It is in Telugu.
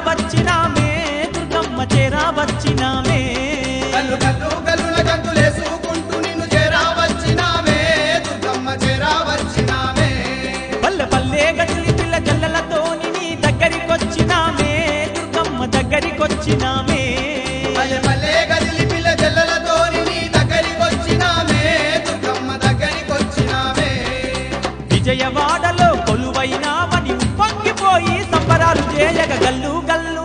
వచ్చినామే దుర్గమ్మ చేరా వచ్చినామే గల్లు గల్లు గల్లుల గంతులేసుకుంటూ నిన్ను చేరా వచ్చినామే దుర్గమ్మ చేరా వచ్చినామే పల్లె పల్లె గదిలి పిల్ల జల్లలతోని నీ దగ్గరికొచ్చినామే దుర్గమ్మ దగ్గరికొచ్చినామే పల్లె పల్లె గదిలి పిల్ల జల్లలతోని నీ దగ్గరికొచ్చినామే దుర్గమ్మ దగ్గరికొచ్చినామే విజయవాడలో కొలువైనామని ఉప్పొంగిపోయి సంబరాలు చేయగ గల్లు గల్లు